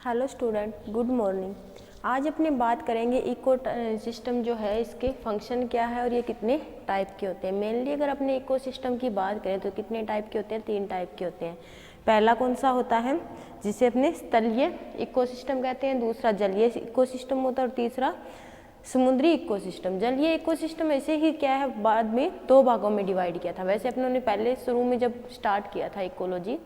Hello student, good morning. आज अपनी बात करेंगे इको सिस्टम जो है, इसके फंक्शन क्या है और ये कितने टाइप के होते हैं। मेनली अगर अपने इको सिस्टम की बात करें तो कितने टाइप के होते हैं? 3 टाइप के होते हैं। पहला कौन सा होता है, जिसे अपने स्थलीय इको सिस्टम कहते हैं, दूसरा जलीय इको सिस्टम होता है और तीसरा समुद्री इको सिस्टम। जलीय इको सिस्टम ऐसे ही क्या है, बाद में 2 भागों में डिवाइड किया था। वैसे अपनों ने पहले शुरू में जब स्टार्ट किया था इकोलॉजी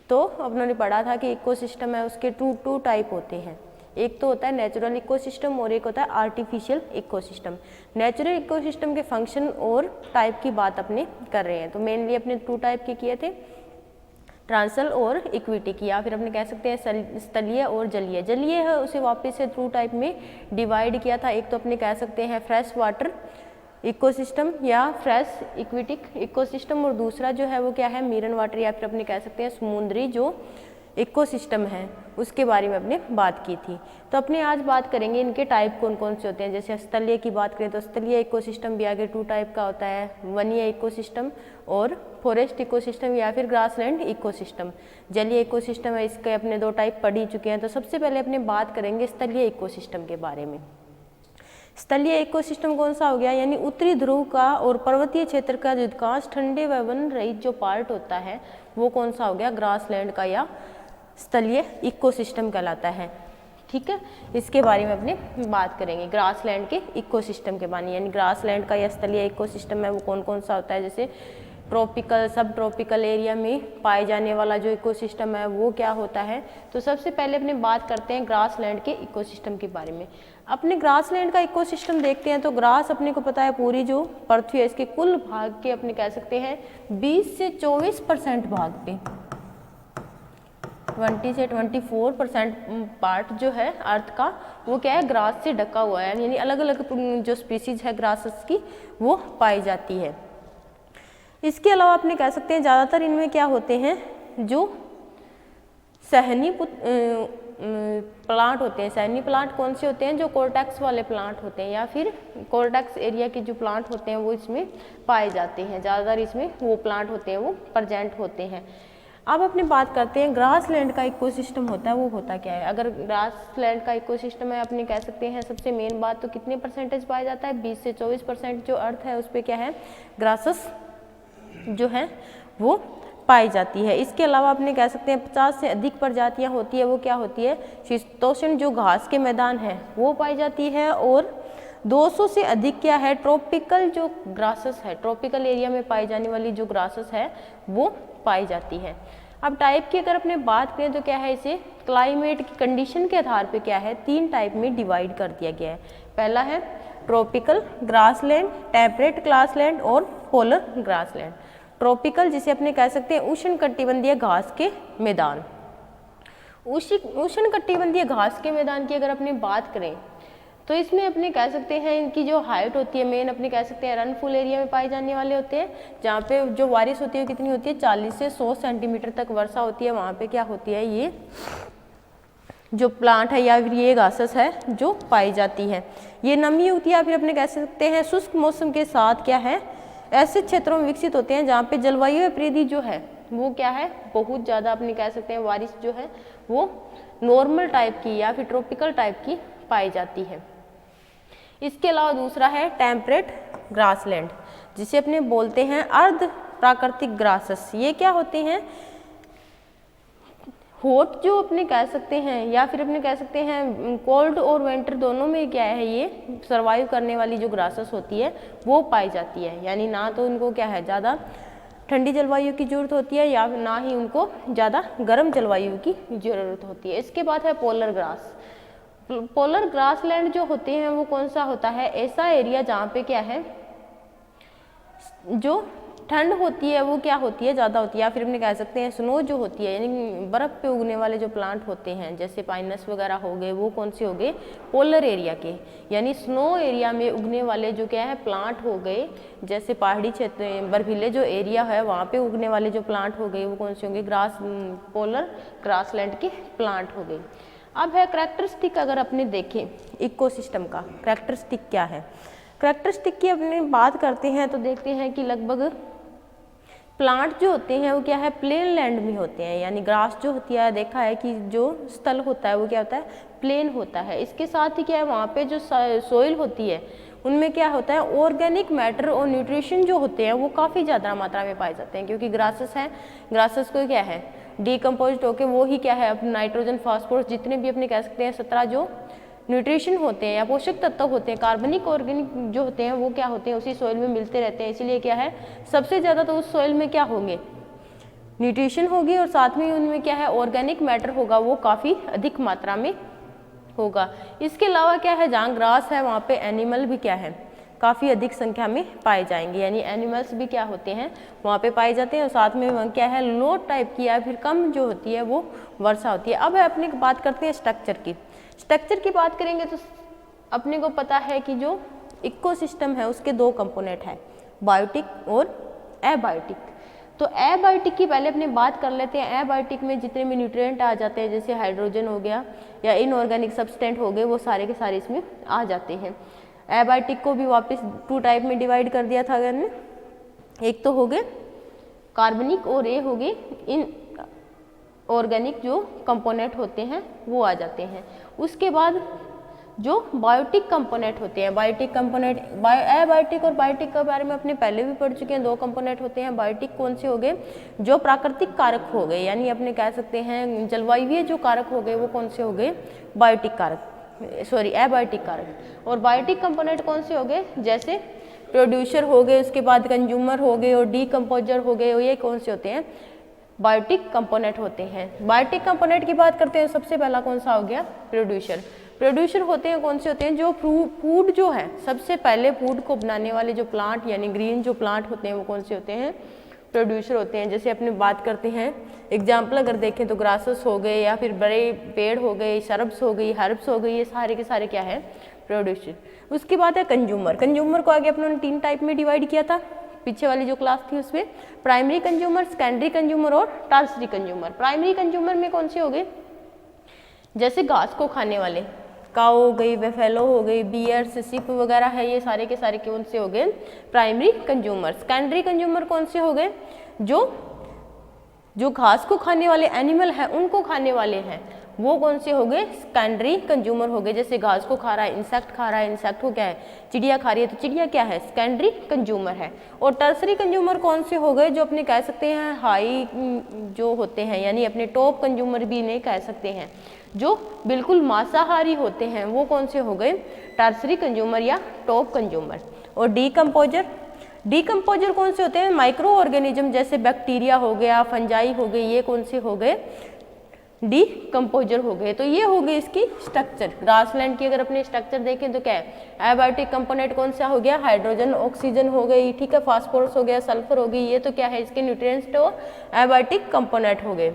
तो अपनों ने पढ़ा था कि इकोसिस्टम है उसके टू टाइप होते हैं। एक तो होता है नेचुरल इकोसिस्टम और एक होता है आर्टिफिशियल इकोसिस्टम। नेचुरल इकोसिस्टम के फंक्शन और टाइप की बात अपने कर रहे हैं। तो मेनली अपने 2 टाइप के किए थे, ट्रांसल और इक्विटिक, या फिर अपने कह सकते हैं स्थलीय और जलीय। जलीय है उसे वापस से 2 टाइप में डिवाइड किया था। एक तो अपने कह सकते हैं फ्रेश वाटर इकोसिस्टम या फ्रेश इक्विटिक इकोसिस्टम, और दूसरा जो है वो क्या है, मीरन वाटर या फिर अपने कह सकते हैं समुद्री जो इकोसिस्टम है, उसके बारे में अपने बात की थी। तो अपने आज बात करेंगे इनके टाइप कौन कौन से होते हैं। जैसे स्थलीय की बात करें तो स्थलीय इकोसिस्टम भी आगे 2 टाइप का होता है, वनीय इकोसिस्टम और फॉरेस्ट इकोसिस्टम या फिर ग्रासलैंड इकोसिस्टम। जलीय इकोसिस्टम है, इसके अपने 2 टाइप पढ़ ही चुके हैं। तो सबसे पहले अपने बात करेंगे स्थलीय इकोसिस्टम के बारे में। स्थलीय इकोसिस्टम कौन सा हो गया, यानी उत्तरी ध्रुव का और पर्वतीय क्षेत्र का अधिकांश ठंडे व वन रहित जो पार्ट होता है वो कौन सा हो गया, ग्रासलैंड का या स्थलीय इकोसिस्टम कहलाता है। ठीक है, इसके बारे में अपने बात करेंगे ग्रासलैंड के इकोसिस्टम के बारे में, यानी ग्रासलैंड का या स्थलीय इकोसिस्टम है वो कौन कौन सा होता है। जैसे ट्रॉपिकल, सब ट्रॉपिकल एरिया में पाए जाने वाला जो इकोसिस्टम है वो क्या होता है। तो सबसे पहले अपने बात करते हैं ग्रासलैंड के इकोसिस्टम के बारे में। अपने ग्रासलैंड का इकोसिस्टम देखते हैं तो ग्रास अपने को पता है पूरी जो पृथ्वी है इसके कुल भाग के अपने कह सकते हैं 20 से 24% भाग पे 20 से 24% पार्ट जो है अर्थ का वो क्या है, ग्रास से ढका हुआ है। यानी अलग अलग जो स्पीसीज है ग्रासेस की वो पाई जाती है। इसके अलावा अपने कह सकते हैं ज़्यादातर इनमें क्या होते हैं, जो सहनी प्लांट होते हैं। सहनी प्लांट कौन से होते हैं, जो कोर्टेक्स वाले प्लांट होते हैं या फिर कोर्टेक्स एरिया के जो प्लांट होते हैं वो इसमें पाए जाते हैं। ज़्यादातर इसमें वो प्लांट होते हैं वो प्रेजेंट होते हैं। अब अपने बात करते हैं ग्रासलैंड का इकोसिस्टम होता है वो होता क्या है। अगर ग्रासलैंड का इकोसिस्टम है अपने कह सकते हैं सबसे मेन बात तो कितने परसेंटेज पाया जाता है, 20 से 24% जो अर्थ है उस पर क्या है, ग्रासेस जो है वो पाई जाती है। इसके अलावा अपने कह सकते हैं 50 से अधिक प्रजातियां होती है, वो क्या होती है, शीतोष्ण जो घास के मैदान है वो पाई जाती है, और 200 से अधिक क्या है, ट्रॉपिकल जो ग्रासेस है, ट्रॉपिकल एरिया में पाई जाने वाली जो ग्रासेस है वो पाई जाती है। अब टाइप की अगर अपने बात करें तो क्या है, इसे क्लाइमेट की कंडीशन के आधार पे क्या है 3 टाइप में डिवाइड कर दिया गया है। पहला है ट्रॉपिकल ग्रासलैंड, टेम्परेट ग्रासलैंड और पोलर ग्रासलैंड। ट्रॉपिकल जिसे अपने कह सकते हैं उष्णकटिबंधीय घास के मैदान। उष्णकटिबंधीय घास के मैदान की अगर अपनी बात करें तो इसमें अपने कह सकते हैं इनकी जो हाइट होती है मेन अपने कह सकते हैं रनफुल एरिया में पाए जाने वाले होते हैं, जहाँ पे जो बारिश होती है कितनी होती है, 40 से 100 सेंटीमीटर तक वर्षा होती है। वहाँ पे क्या होती है, ये जो प्लांट है या फिर ये घासेस है जो पाई जाती है। ये नमी होती है या फिर अपने कह सकते हैं शुष्क मौसम के साथ क्या है, ऐसे क्षेत्रों में विकसित होते हैं जहाँ पे जलवायु परिधि जो है वो क्या है, बहुत ज़्यादा अपने कह सकते हैं बारिश जो है वो नॉर्मल टाइप की या फिर ट्रॉपिकल टाइप की पाई जाती है। इसके अलावा दूसरा है टेम्परेट ग्रासलैंड, जिसे अपने बोलते हैं अर्ध प्राकृतिक ग्रासेस। ये क्या होते हैं, हॉट जो अपने कह सकते हैं या फिर अपने कह सकते हैं कोल्ड और विंटर दोनों में क्या है, ये सर्वाइव करने वाली जो ग्रासेस होती है वो पाई जाती है। यानी ना तो उनको क्या है ज़्यादा ठंडी जलवायु की ज़रूरत होती है या ना ही उनको ज़्यादा गर्म जलवायु की ज़रूरत होती है। इसके बाद है पोलर ग्रास। पोलर ग्रासलैंड जो होते हैं वो कौन सा होता है, ऐसा एरिया जहाँ पे क्या है जो ठंड होती है वो क्या होती है, ज़्यादा होती है, या फिर अपने कह सकते हैं स्नो जो होती है, यानी बर्फ़ पे उगने वाले जो प्लांट होते हैं जैसे पाइनस वगैरह हो गए, वो कौन से हो गए, पोलर एरिया के, यानी स्नो एरिया में उगने वाले जो क्या है प्लांट हो गए। जैसे पहाड़ी क्षेत्र बर्फीले जो एरिया है वहाँ पे उगने वाले जो प्लांट हो गए वो कौन से होंगे, पोलर ग्रासलैंड के प्लांट हो गए। अब है करैक्टरिस्टिक, अगर अपने देखें इकोसिस्टम का करैक्टरिस्टिक क्या है। करैक्टरिस्टिक की अपने बात करते हैं तो देखते हैं कि लगभग प्लांट जो होते हैं वो क्या है, प्लेन लैंड में होते हैं, यानी ग्रास जो होती है, देखा है कि जो स्थल होता है वो क्या होता है, प्लेन होता है। इसके साथ ही क्या है, वहाँ पे जो सोइल होती है उनमें क्या होता है, ऑर्गेनिक मैटर और न्यूट्रिशन जो होते हैं वो काफ़ी ज़्यादा मात्रा में पाए जाते हैं, क्योंकि ग्रासेस हैं, ग्रासेस को क्या है, डीकम्पोज होकर वो ही क्या है, अपने नाइट्रोजन, फास्फोरस, जितने भी अपने कह सकते हैं 17 जो न्यूट्रिशन होते हैं या पोषक तत्व होते हैं, कार्बनिक ऑर्गेनिक जो होते हैं वो क्या होते हैं, उसी सॉइल में मिलते रहते हैं। इसीलिए क्या है, सबसे ज़्यादा तो उस सॉइल में क्या होंगे, न्यूट्रिशन होगी, और साथ में उनमें क्या है, ऑर्गेनिक मैटर होगा, वो काफ़ी अधिक मात्रा में होगा। इसके अलावा क्या है, जहाँ ग्रास है वहाँ पे एनिमल भी क्या है, काफ़ी अधिक संख्या में पाए जाएंगे, यानी एनिमल्स भी क्या होते हैं, वहाँ पे पाए जाते हैं। और साथ में क्या है, लो टाइप की या फिर कम जो होती है वो वर्षा होती है। अब अपने बात करते हैं स्ट्रक्चर की। स्ट्रक्चर की बात करेंगे तो अपने को पता है कि जो इकोसिस्टम है उसके दो कंपोनेंट है, बायोटिक और एबायोटिक। तो एबायोटिक की पहले अपने बात कर लेते हैं। एबायोटिक में जितने भी न्यूट्रिएंट आ जाते हैं, जैसे हाइड्रोजन हो गया या इनऑर्गेनिक सब्सटेंट हो गए, वो सारे के सारे इसमें आ जाते हैं। एबायोटिक को भी वापस 2 टाइप में डिवाइड कर दिया था अगर ने, एक तो हो गए कार्बनिक और ये हो गए इन ऑर्गेनिक जो कंपोनेंट होते हैं वो आ जाते हैं। उसके बाद जो बायोटिक कंपोनेंट होते हैं, बायोटिक कंपोनेंट, एबायोटिक और बायोटिक के बारे में अपने पहले भी पढ़ चुके हैं। 2 कंपोनेंट होते हैं। बायोटिक कौन से हो गए, जो प्राकृतिक कारक हो गए, यानी अपने कह सकते हैं जलवायु जो कारक हो गए वो कौन से हो गए, बायोटिक कारक, सॉरी एबायोटिक कारक। और बायोटिक कंपोनेंट कौन से हो गए, जैसे प्रोड्यूसर हो गए, उसके बाद कंज्यूमर हो गए और डीकम्पोजर हो गए, ये कौन से होते हैं, बायोटिक कंपोनेंट होते हैं। बायोटिक कंपोनेंट की बात करते हैं, सबसे पहला कौन सा हो गया, प्रोड्यूसर। प्रोड्यूसर होते हैं कौन से होते हैं, जो फूड जो है, सबसे पहले फूड को बनाने वाले जो प्लांट यानी ग्रीन जो प्लांट होते हैं वो कौन से होते हैं, प्रोड्यूसर होते हैं। जैसे अपने बात करते हैं एग्जाम्पल अगर देखें तो ग्रासेस हो गए या फिर बड़े पेड़ हो गए, शरब्स हो गई, हर्ब्स हो गई, ये सारे के सारे क्या है, प्रोड्यूसर। उसके बाद है कंज्यूमर। कंज्यूमर को आगे अपने 3 टाइप में डिवाइड किया था पीछे वाली जो क्लास थी उसमें, प्राइमरी कंज्यूमर, सेकेंडरी कंज्यूमर और टर्सरी कंज्यूमर। प्राइमरी कंज्यूमर में कौन से हो गए, जैसे घास को खाने वाले, काऊ हो गई, बेफेलो हो गई, बियर्स, सिप वगैरह है, ये सारे के सारे कौन से हो गए, प्राइमरी कंज्यूमर। सेकेंडरी कंज्यूमर कौन से हो गए, जो घास को खाने वाले एनिमल हैं उनको खाने वाले हैं, वो कौन से हो गए, सेकेंडरी कंज्यूमर हो गए। जैसे घास को खा रहा है, इंसेक्ट खा रहा है, इंसेक्ट को क्या है, चिड़िया खा रही है, तो चिड़िया क्या है, सेकेंडरी कंज्यूमर है। और टर्सरी कंज्यूमर कौन से हो गए, जो अपने कह सकते हैं हाई जो होते हैं, यानी अपने टॉप कंज्यूमर भी इन्हें कह सकते हैं, जो बिल्कुल मांसाहारी होते हैं, वो कौन से हो गए, टर्सरी कंज्यूमर या टॉप कंज्यूमर। और डीकम्पोजर, डीकम्पोजर कौन से होते हैं, माइक्रो ऑर्गेनिज्म, जैसे बैक्टीरिया हो गया, फंजाई हो गई, ये कौन से हो गए, डीकम्पोजर हो गए। तो ये हो गई इसकी स्ट्रक्चर। ग्रासलैंड की अगर अपने स्ट्रक्चर देखें तो क्या है, एबायोटिक कंपोनेंट कौन सा हो गया, हाइड्रोजन, ऑक्सीजन हो गई, ठीक है, फास्फोरस हो गया, सल्फर हो गई, ये तो क्या है इसके न्यूट्रिएंट्स, तो एबायोटिक कंपोनेंट हो गए।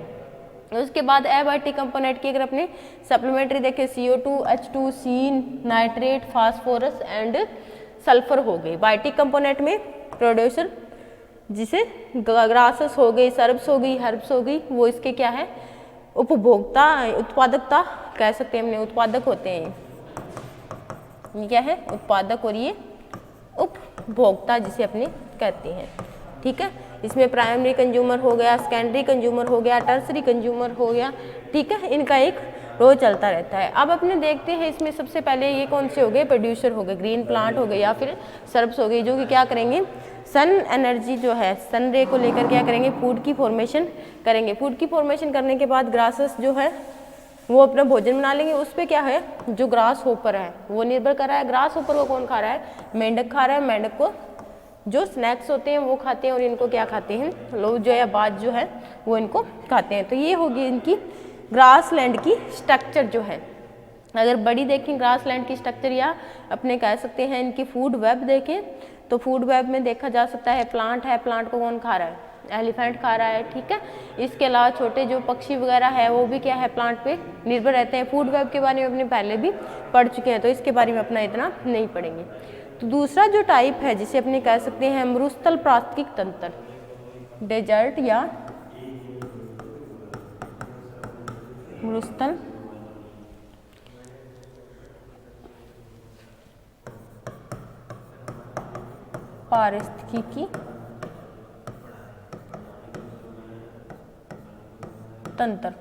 उसके बाद एबायोटिक कंपोनेंट की अगर अपने सप्लीमेंट्री देखें, CO2, H2, C, nitrate, phosphorus and sulphur हो गई। बायोटिक कंपोनेंट में प्रोड्यूसर, जिसे ग्रासेस हो गई, सर्ब्स हो गई, हर्ब्स हो गई, वो इसके क्या है, उपभोक्ता, उत्पादकता कह सकते हैं, हमने उत्पादक होते हैं, ये क्या है, उत्पादक, और ये उपभोक्ता जिसे अपने कहते हैं, ठीक है। इसमें प्राइमरी कंज्यूमर हो गया, सेकेंडरी कंज्यूमर हो गया, टर्सरी कंज्यूमर हो गया, ठीक है, इनका एक रोज चलता रहता है। अब अपने देखते हैं इसमें सबसे पहले ये कौन से हो गए, प्रोड्यूसर हो गए, ग्रीन प्लांट हो गए या फिर सर्ब्स हो गई, जो कि क्या करेंगे, सन एनर्जी जो है, सन रे को लेकर क्या करेंगे, फूड की फॉर्मेशन करेंगे। फूड की फॉर्मेशन करने के बाद ग्रासेस जो है वो अपना भोजन बना लेंगे। उस पर क्या है, जो ग्रास होपर है वो निर्भर कर रहा है, ग्रास होपर को कौन खा रहा है, मेंढक खा रहा है, मेंढक को जो स्नैक्स होते हैं वो खाते हैं, और इनको क्या खाते हैं, लोग जो है बाज जो है वो इनको खाते हैं। तो ये होगी इनकी ग्रासलैंड की स्ट्रक्चर जो है। अगर बड़ी देखें ग्रासलैंड की स्ट्रक्चर, या अपने कह सकते हैं इनकी फूड वेब देखें, तो फूड वेब में देखा जा सकता है प्लांट है, प्लांट को कौन खा रहा है, एलिफेंट खा रहा है, ठीक है। इसके अलावा छोटे जो पक्षी वगैरह है वो भी क्या है, प्लांट पे निर्भर रहते हैं। फूड वेब के बारे में अपने पहले भी पढ़ चुके हैं, तो इसके बारे में अपना इतना नहीं पढ़ेंगे। तो दूसरा जो टाइप है जिसे अपने कह सकते हैं मरुस्थल पारिस्थितिक तंत्र, डेजर्ट या मरुस्थल पारिस्थितिकी तंत्र।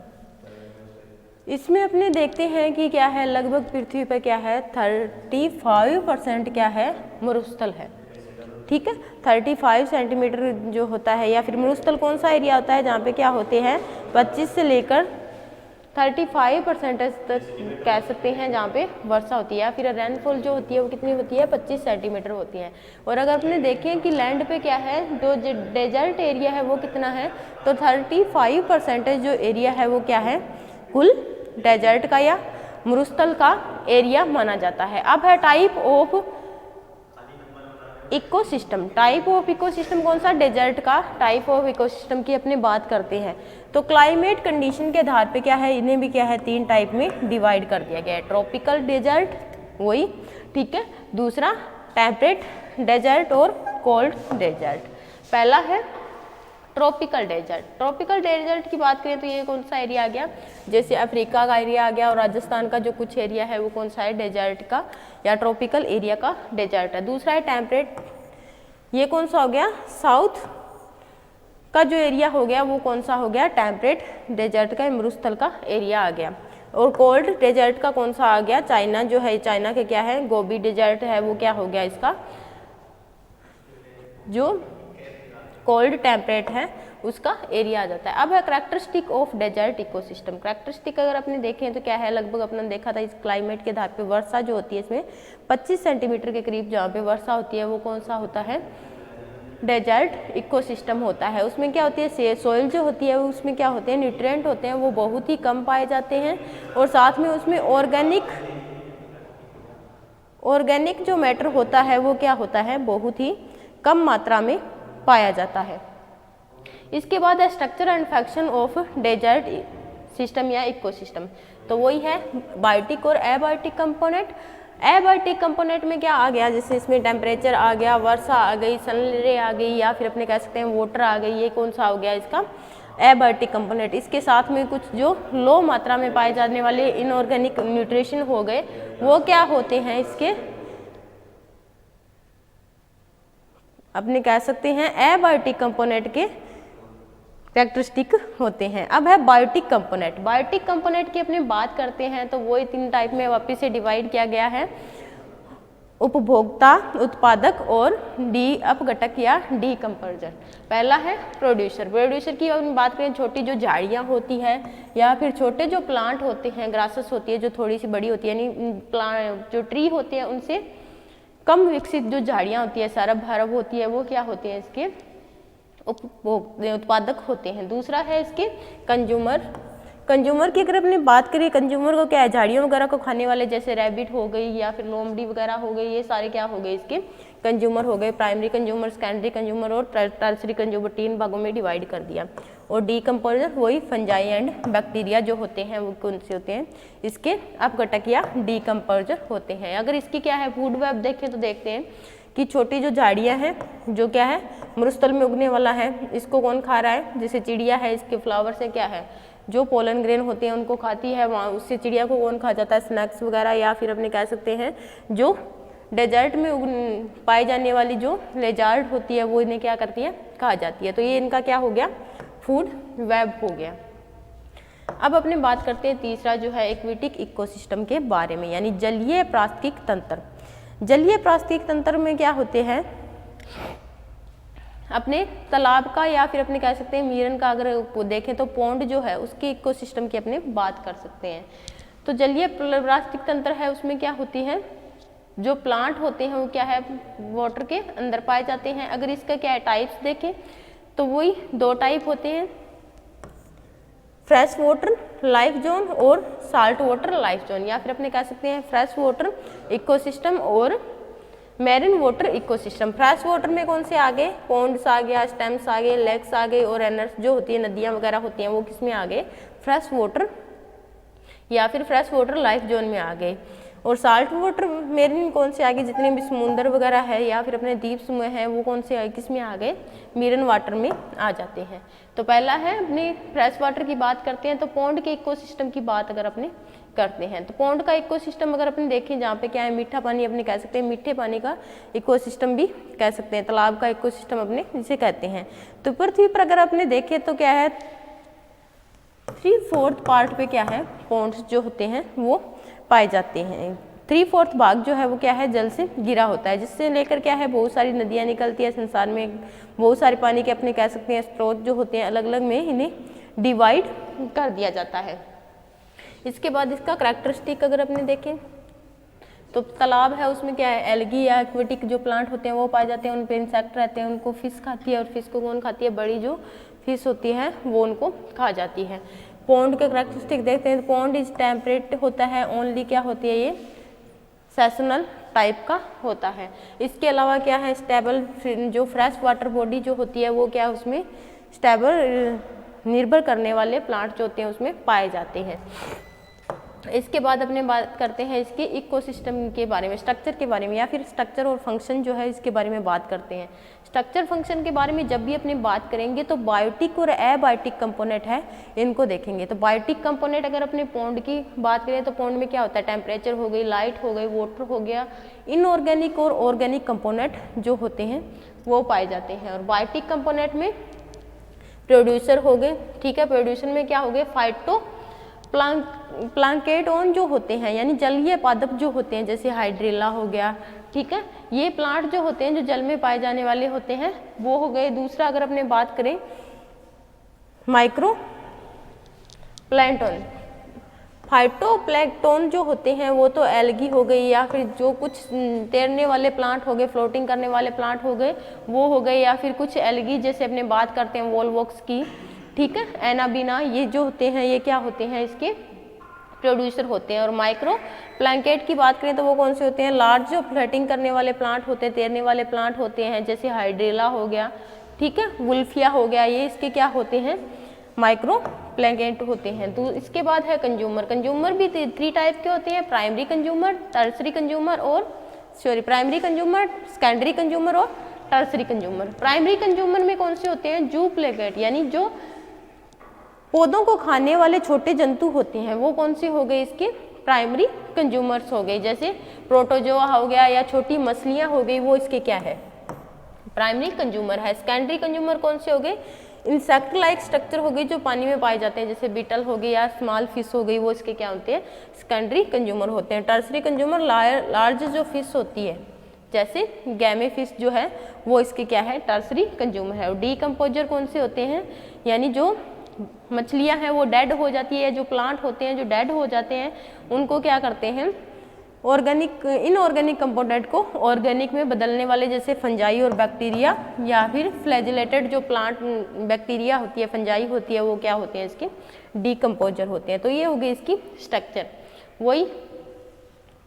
इसमें अपने देखते हैं कि क्या है, लगभग पृथ्वी पर क्या है 35% क्या है, मरुस्थल है। ठीक है, 35 सेंटीमीटर जो होता है, या फिर मरुस्थल कौन सा एरिया होता है जहाँ पे क्या होते हैं 25 से लेकर 35% तक कह सकते हैं जहाँ पे वर्षा होती है, या फिर रेनफॉल जो होती है वो कितनी होती है 25 सेंटीमीटर होती है। और अगर अपने देखें कि लैंड पे क्या है, जो डेजर्ट एरिया है वो कितना है, तो 35% जो एरिया है वो क्या है, कुल डेजर्ट का या मरुस्थल का एरिया माना जाता है। अब है type of ecosystem. Type of ecosystem कौन सा, डेजर्ट का टाइप ऑफ इकोसिस्टम की अपने बात करते हैं। तो क्लाइमेट कंडीशन के आधार पे क्या है, इन्हें भी क्या है 3 टाइप में डिवाइड कर दिया गया है। ट्रॉपिकल डेजर्ट वही, ठीक है, दूसरा टेम्परेट डेजर्ट और कोल्ड डेजर्ट। पहला है ट्रॉपिकल डेजर्ट। ट्रॉपिकल डेजर्ट की बात करें तो ये कौन सा एरिया आ गया, जैसे अफ्रीका का एरिया आ गया, और राजस्थान का जो कुछ एरिया है वो कौन सा है, डेजर्ट का या ट्रॉपिकल एरिया का डेजर्ट है। दूसरा है टेम्परेट, ये कौन सा हो गया, साउथ का जो एरिया हो गया वो कौन सा हो गया, टेम्परेट डेजर्ट का मरुस्थल का एरिया आ गया। और कोल्ड डेजर्ट का कौन सा आ गया, चाइना जो है, चाइना के क्या है, गोबी डेजर्ट है वो क्या हो गया, इसका जो कोल्ड टेम्परेट है उसका एरिया आ जाता है। अब है characteristic of desert ecosystem. Characteristic अगर अपने देखें तो क्या है, लगभग अपने देखा था इस क्लाइमेट के आधार पे वर्षा जो होती है इसमें 25 सेंटीमीटर के करीब जहाँ पे वर्षा होती है वो कौन सा होता है, डेजर्ट इकोसिस्टम होता है। उसमें क्या होती है, सोइल जो होती है उसमें क्या होते हैं, न्यूट्रिएंट होते हैं वो बहुत ही कम पाए जाते हैं, और साथ में उसमें ऑर्गेनिक जो मैटर होता है वो क्या होता है, बहुत ही कम मात्रा में पाया जाता है। इसके बाद है structure and function of desert system या इकोसिस्टम। तो वही है बायोटिक और एबायोटिक कंपोनेंट। एबायोटिक कंपोनेंट में क्या आ गया, जैसे इसमें टेम्परेचर आ गया, वर्षा आ गई, सनरे आ गई, या फिर अपने कह सकते हैं वाटर आ गई, ये कौन सा हो गया इसका एबायोटिक कंपोनेंट। इसके साथ में कुछ जो लो मात्रा में पाए जाने वाले इनऑर्गेनिक न्यूट्रिशन हो गए वो क्या होते हैं, इसके अपने कह सकते हैं एबायोटिक कंपोनेंट के कैरेक्टरिस्टिक होते हैं। अब है बायोटिक कंपोनेंट। बायोटिक कंपोनेंट की अपने बात करते हैं तो वो 3 टाइप में वापस से डिवाइड किया गया है, उपभोक्ता, उत्पादक और अपघटक या डीकम्पोजर। पहला है प्रोड्यूसर। प्रोड्यूसर की अगर बात करें, छोटी जो झाड़ियाँ होती है या फिर छोटे जो प्लांट होते हैं, ग्रासेस होती है जो थोड़ी सी बड़ी होती है, यानी प्लांट जो ट्री होते हैं उनसे कम विकसित जो झाड़ियाँ होती है, सरब हरब होती है, वो क्या होती है, इसके उत्पादक होते हैं। दूसरा है इसके कंज्यूमर। कंज्यूमर की अगर अपनी बात करें, कंज्यूमर को क्या है, झाड़ियों वगैरह को खाने वाले जैसे रैबिट हो गई या फिर लोमड़ी वगैरह हो गई, ये सारे क्या हो गए, इसके कंज्यूमर हो गए। प्राइमरी कंज्यूमर, सेकेंडरी कंज्यूमर और टर्सरी कंज्यूमर 3 भागों में डिवाइड कर दिया। और डीकम्पोजर वही फंजाई एंड बैक्टीरिया जो होते हैं वो कौन से होते हैं, इसके अपघटक या डीकम्पोजर होते हैं। अगर इसकी क्या है फूड वेब देखें तो देखते हैं कि छोटी जो झाड़ियाँ हैं जो क्या है मरुस्थल में उगने वाला है, इसको कौन खा रहा है, जैसे चिड़िया है इसके फ्लावर से क्या है जो पोलन ग्रेन होते हैं उनको खाती है, वहाँ उससे चिड़िया को कौन खा जाता है, स्नैक्स वगैरह, या फिर अपने कह सकते हैं जो डेजर्ट में पाई जाने वाली जो लेजार्ड होती है वो इन्हें क्या करती है, खा जाती है। तो ये इनका क्या हो गया, फूड वेब हो गया। अब अपने बात करते हैं तीसरा जो है एक्वेटिक इकोसिस्टम के बारे में, यानी जलीय पारिस्थितिक तंत्र। जलीय पारिस्थितिक तंत्र में क्या होते हैं, अपने तालाब का या फिर अपने कह सकते हैं मीरन का अगर देखें तो पौंड जो है उसके इकोसिस्टम की अपने बात कर सकते हैं। तो जलीय पारिस्थितिक तंत्र है उसमें क्या होती है, जो प्लांट होते हैं वो क्या है वाटर के अंदर पाए जाते हैं। अगर इसका क्या है टाइप्स देखें तो वही 2 टाइप होते हैं, फ्रेश वाटर लाइफ जोन और साल्ट वाटर लाइफ जोन, या फिर अपने कह सकते हैं फ्रेश वाटर इकोसिस्टम और marine water ecosystem. Fresh water में कौन से आ गए, पॉन्ड्स आ गया, स्टेम्स आ गए, लेक्स आ गए, और रनर्स जो होती है नदियाँ वगैरह होती हैं वो किस में आ गए, फ्रेश वाटर या फिर फ्रेश वाटर लाइफ जोन में आ गए। और साल्ट वाटर मेरीन कौन से आ गए, जितने भी समुंदर वगैरह है या फिर अपने द्वीप समूह हैं वो कौन से किस में आ गए, मीरन वाटर में आ जाते हैं। तो पहला है अपने फ्रेश वाटर की बात करते हैं तो पौंड के इकोसिस्टम की बात अगर अपने करते हैं तो पौंड का इकोसिस्टम अगर अपने देखें जहाँ पे क्या है मीठा पानी अपने कह सकते हैं, मीठे पानी का इकोसिस्टम भी कह सकते हैं, तालाब का इकोसिस्टम अपने जिसे कहते हैं। तो पृथ्वी पर अगर अपने देखें तो क्या है 3/4 पार्ट पे क्या है, पॉन्ड्स जो होते हैं वो पाए जाते हैं। 3/4 भाग जो है वो क्या है, जल से घिरा होता है, जिससे लेकर क्या है बहुत सारी नदियाँ निकलती है संसार में, बहुत सारे पानी के अपने कह सकते हैं स्रोत जो होते हैं अलग अलग में इन्हें डिवाइड कर दिया जाता है। इसके बाद इसका करैक्टरिस्टिक अगर अपने देखें तो तालाब है उसमें क्या है, एल्गी या एक्वेटिक जो प्लांट होते हैं वो पाए जाते हैं, उन पे इंसेक्ट रहते हैं, उनको फिश खाती है और फिश को कौन खाती है, बड़ी जो फिश होती है वो उनको खा जाती है। पॉन्ड के करैक्टरिस्टिक देखते हैं, पॉन्ड इज टेम्परेट होता है, ओनली क्या होती है ये सेसनल टाइप का होता है। इसके अलावा क्या है, स्टेबल जो फ्रेश वाटर बॉडी जो होती है वो क्या उसमें स्टेबल निर्भर करने वाले प्लांट जो होते हैं उसमें पाए जाते हैं। इसके बाद अपने बात करते हैं इसके इकोसिस्टम के बारे में, स्ट्रक्चर के बारे में, या फिर स्ट्रक्चर और फंक्शन जो है इसके बारे में बात करते हैं। स्ट्रक्चर फंक्शन के बारे में जब भी अपने बात करेंगे तो बायोटिक और एबायोटिक कंपोनेंट है इनको देखेंगे। तो बायोटिक कंपोनेंट अगर अपने पॉन्ड की बात करें तो पॉन्ड में क्या होता है, टेम्परेचर हो गई, लाइट हो गई, वाटर हो गया, इनऑर्गेनिक और ऑर्गेनिक कंपोनेंट जो होते हैं वो पाए जाते हैं। और बायोटिक कंपोनेंट में प्रोड्यूसर हो गए, ठीक है, प्रोड्यूसर में क्या हो गए, फाइटो प्लांकेटोन जो होते हैं यानी जलीय पादप जो होते हैं, जैसे हाइड्रिला हो गया, ठीक है, ये प्लांट जो होते हैं जो जल में पाए जाने वाले होते हैं वो हो गए। दूसरा अगर अपने बात करें माइक्रो प्लैंटन, फाइटोप्लैंक्टन जो होते हैं वो तो एल्गी हो गई, या फिर जो कुछ तैरने वाले प्लांट हो गए, फ्लोटिंग करने वाले प्लांट हो गए वो हो गए, या फिर कुछ एल्गी जैसे अपने बात करते हैं वॉलवॉक्स की, ठीक है, एनाबीना, ये जो होते हैं ये क्या होते हैं, इसके प्रोड्यूसर होते हैं। और माइक्रो प्लैंकेट की बात करें तो वो कौन से होते हैं, लार्ज जो फ्लोटिंग करने वाले प्लांट होते हैं, तैरने वाले प्लांट होते हैं, जैसे हाइड्रिला हो गया, ठीक है, वुल्फिया हो गया, ये इसके क्या होते हैं, माइक्रो प्लैंकेट होते हैं। तो इसके बाद है कंज्यूमर। कंज्यूमर भी 3 टाइप के होते हैं, प्राइमरी कंज्यूमर, टर्सरी कंज्यूमर और प्राइमरी कंज्यूमर, सेकेंडरी कंज्यूमर और टर्सरी कंज्यूमर। प्राइमरी कंज्यूमर में कौन से होते हैं, जू प्लेकेट, यानी जो पौधों को खाने वाले छोटे जंतु होते हैं वो कौन से हो गए, इसके प्राइमरी कंज्यूमर्स हो गए, जैसे प्रोटोजोआ हो गया या छोटी मछलियां हो गई, वो इसके क्या है, प्राइमरी कंज्यूमर है। सेकेंडरी कंज्यूमर कौन से हो गए, इंसेक्ट लाइक स्ट्रक्चर हो गई जो पानी में पाए जाते हैं, जैसे बीटल हो गई या स्मॉल फिश हो गई, वो इसके क्या होते हैं, सेकेंडरी कंज्यूमर होते हैं। टर्सरी कंज्यूमर लार्ज जो फिश होती है, जैसे गैमे फिश जो है वो इसके क्या है, टर्सरी कंज्यूमर है। और डीकम्पोजर कौन से होते हैं, यानी जो मछलियां हैं वो डेड हो जाती है, जो प्लांट होते हैं जो डेड हो जाते हैं उनको क्या करते हैं, ऑर्गेनिक इनऑर्गेनिक कंपोनेंट को ऑर्गेनिक में बदलने वाले, जैसे फंजाई और बैक्टीरिया, या फिर फ्लैजिलेटेड जो प्लांट बैक्टीरिया होती है, फंजाई होती है, वो क्या होते हैं, इसके डीकम्पोजर होते हैं। तो ये हो गई इसकी स्ट्रक्चर। वही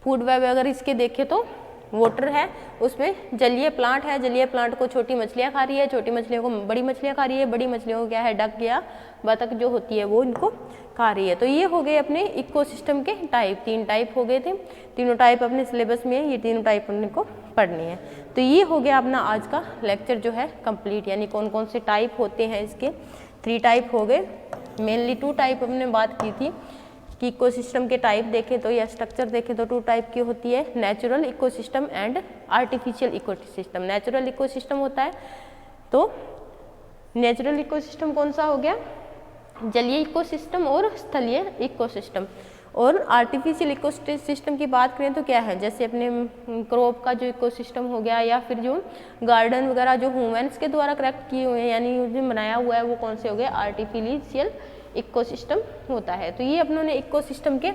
फूड वेब अगर इसके देखें तो वाटर है, उसमें जलीय प्लांट है, जलीय प्लांट को छोटी मछलियां खा रही है, छोटी मछलियों को बड़ी मछलियां खा रही है, बड़ी मछलियों को क्या है, डक या बतख जो होती है वो इनको खा रही है। तो ये हो गए अपने इकोसिस्टम के टाइप, 3 टाइप हो गए थे, तीनों टाइप अपने सिलेबस में ये तीनों टाइप अपने को पढ़नी है। तो ये हो गया अपना आज का लेक्चर जो है कंप्लीट, यानी कौन कौन से टाइप होते हैं इसके, 3 टाइप हो गए, मेनली 2 टाइप हमने बात की थी कि इकोसिस्टम के टाइप देखें तो या स्ट्रक्चर देखें तो 2 टाइप की होती है, natural ecosystem and artificial ecosystem. Natural ecosystem होता है तो नेचुरल इकोसिस्टम कौन सा हो गया, जलीय इकोसिस्टम और स्थलीय इकोसिस्टम। और आर्टिफिशियल इकोसिस्टम की बात करें तो क्या है, जैसे अपने क्रॉप का जो इकोसिस्टम हो गया, या फिर जो गार्डन वगैरह जो ह्यूमन्स के द्वारा करेक्ट किए हुए हैं यानी जो बनाया हुआ है वो कौन से हो गए, आर्टिफिशियल इकोसिस्टम होता है। तो ये अपनों ने इकोसिस्टम के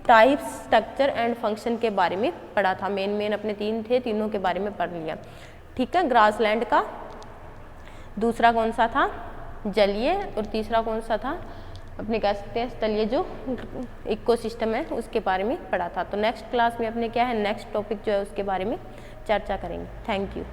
टाइप्स, स्ट्रक्चर एंड फंक्शन के बारे में पढ़ा था। मेन अपने 3 थे, तीनों के बारे में पढ़ लिया, ठीक है। ग्रासलैंड का, दूसरा कौन सा था, जलीय, और तीसरा कौन सा था, अपने कह सकते हैं स्थलीय जो इकोसिस्टम है उसके बारे में पढ़ा था। तो नेक्स्ट क्लास में अपने क्या है, नेक्स्ट टॉपिक जो है उसके बारे में चर्चा करेंगे। Thank you.